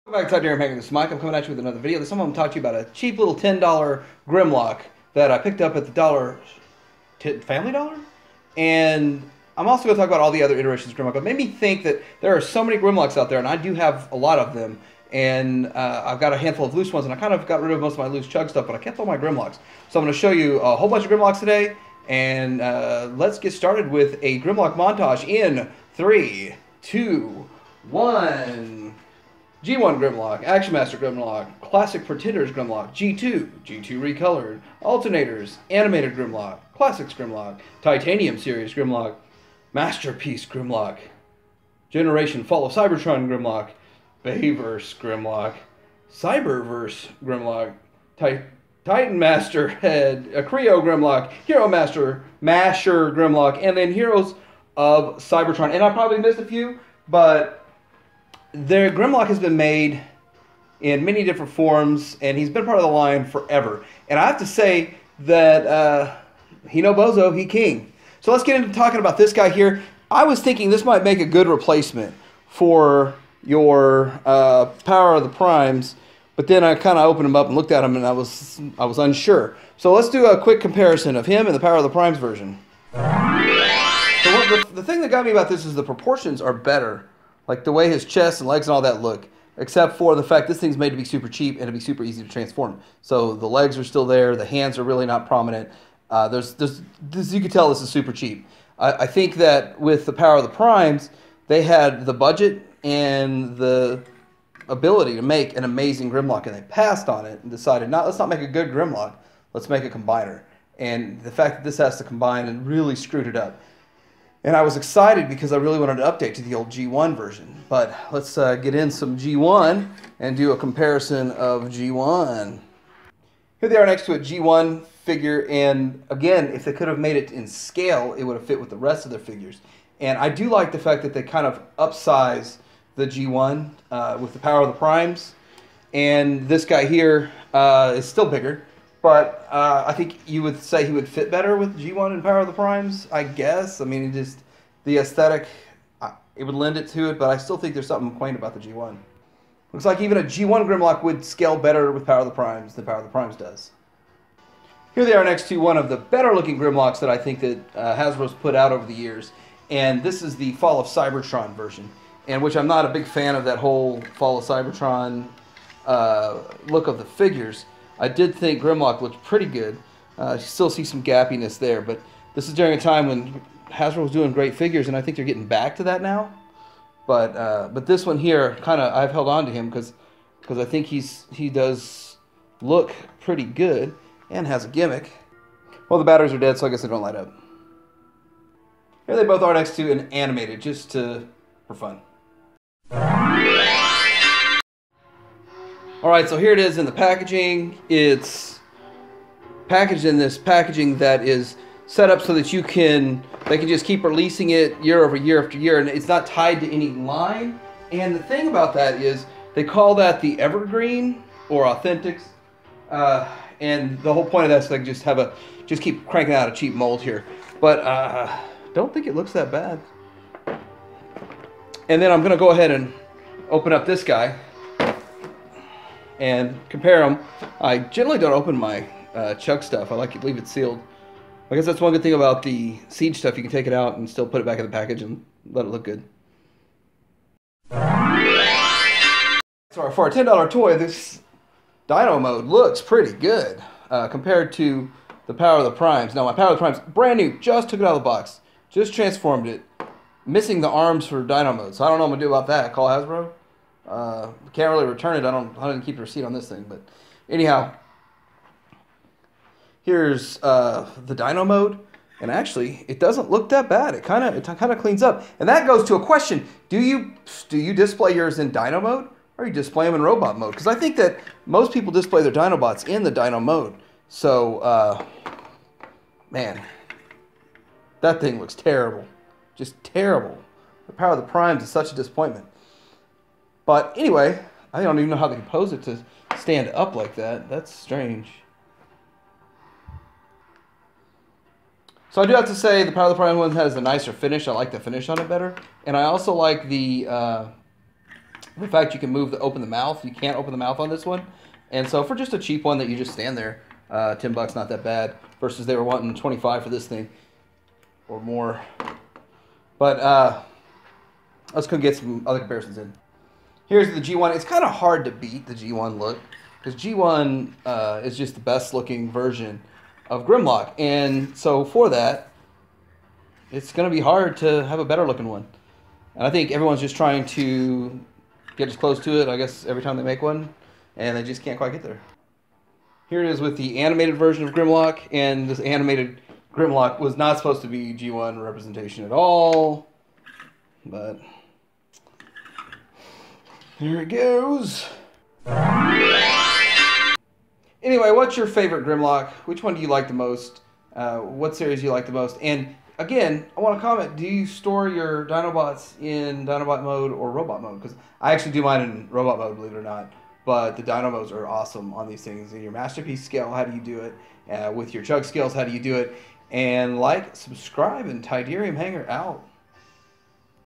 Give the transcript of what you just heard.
Welcome back to Type This is Mike. I'm coming at you with another video. This time I'm going to talk to you about a cheap little $10 Grimlock that I picked up at the Family Dollar. And I'm also going to talk about all the other iterations of Grimlock. It made me think that there are so many Grimlocks out there, and I do have a lot of them. And I've got a handful of loose ones, and I kind of got rid of most of my loose chug stuff, but I kept all my Grimlocks. So I'm going to show you a whole bunch of Grimlocks today, and let's get started with a Grimlock montage in 3, 2, 1... G1 Grimlock, Action Master Grimlock, Classic Pretenders Grimlock, G2, G2 Recolored, Alternators, Animated Grimlock, Classics Grimlock, Titanium Series Grimlock, Masterpiece Grimlock, Generation Fall of Cybertron Grimlock, Bayverse Grimlock, Cyberverse Grimlock, Titan Master Head, Creo Grimlock, Hero Master, Masher Grimlock, and then Heroes of Cybertron. And I probably missed a few, but their Grimlock has been made in many different forms, and he's been part of the line forever. And I have to say that he no bozo, he king. So let's get into talking about this guy here. I was thinking this might make a good replacement for your Power of the Primes, but then I kind of opened him up and looked at him, and I was unsure. So let's do a quick comparison of him and the Power of the Primes version. So the thing that got me about this is the proportions are better. Like the way his chest and legs and all that look, except for the fact this thing's made to be super cheap and to be super easy to transform. So the legs are still there, the hands are really not prominent. You can tell this is super cheap. I think that with the Power of the Primes, they had the budget and the ability to make an amazing Grimlock, and they passed on it and decided, let's not make a good Grimlock, let's make a combiner. And the fact that this has to combine and really screwed it up. And I was excited because I really wanted to update to the old G1 version. But let's get in some G1 and do a comparison of G1. Here they are next to a G1 figure, and again, if they could have made it in scale, it would have fit with the rest of their figures. And I do like the fact that they kind of upsize the G1 with the Power of the Primes. And this guy here is still bigger. But I think you would say he would fit better with G1 and Power of the Primes, I guess. I mean, just the aesthetic, it would lend it to it, but I still think there's something quaint about the G1. Looks like even a G1 Grimlock would scale better with Power of the Primes than Power of the Primes does. Here they are next to one of the better looking Grimlocks that I think that Hasbro's put out over the years. And this is the Fall of Cybertron version, and which I'm not a big fan of that whole Fall of Cybertron look of the figures. I did think Grimlock looked pretty good. You still see some gappiness there, but this is during a time when Hasbro was doing great figures, and I think they're getting back to that now. But this one here, I've held on to him because I think he does look pretty good and has a gimmick. Well, the batteries are dead, so I guess they don't light up. Here they both are next to an animated, just for fun. Alright, so here it is in the packaging. It's packaged in this packaging that is set up so that they can just keep releasing it year over year after year, and it's not tied to any line. And the thing about that is they call that the Evergreen or Authentics. And the whole point of that is they just keep cranking out a cheap mold here. But don't think it looks that bad. And then I'm going to go ahead and open up this guy and compare them. I generally don't open my chug stuff. I like to leave it sealed. I guess that's one good thing about the Siege stuff. You can take it out and still put it back in the package and let it look good. So for a $10 toy, this Dino mode looks pretty good compared to the Power of the Primes. Now my Power of the Primes, brand new, just took it out of the box. Just transformed it. Missing the arms for Dino mode. So I don't know what I'm going to do about that. Call Hasbro. Can't really return it. I didn't keep the receipt on this thing, but anyhow, here's the Dino mode, and actually, it doesn't look that bad. It kind of cleans up, and that goes to a question: do you display yours in Dino mode, or you display them in Robot mode? Because I think that most people display their Dinobots in the Dino mode. So, man, that thing looks terrible, just terrible. The Power of the Primes is such a disappointment. But anyway, I don't even know how they can pose it to stand up like that. That's strange. So I do have to say the Power of the Prime one has a nicer finish. I like the finish on it better. And I also like the In fact, you can open the mouth. You can't open the mouth on this one. And so for just a cheap one that you just stand there, $10, not that bad. Versus they were wanting 25 for this thing or more. But let's go get some other comparisons in. Here's the G1. It's kind of hard to beat the G1 look because G1 is just the best looking version of Grimlock. And so for that, it's going to be hard to have a better looking one. And I think everyone's just trying to get as close to it, I guess, every time they make one. And they just can't quite get there. Here it is with the animated version of Grimlock. And this animated Grimlock was not supposed to be G1 representation at all. But here it goes. Anyway, what's your favorite Grimlock? Which one do you like the most? What series do you like the most? And again, I want to comment, do you store your Dinobots in Dinobot mode or Robot mode? Because I actually do mine in Robot mode, believe it or not. But the Dino modes are awesome on these things. In your Masterpiece scale, how do you do it? With your Chug scales, how do you do it? And like, subscribe, and Tidarium Hanger out.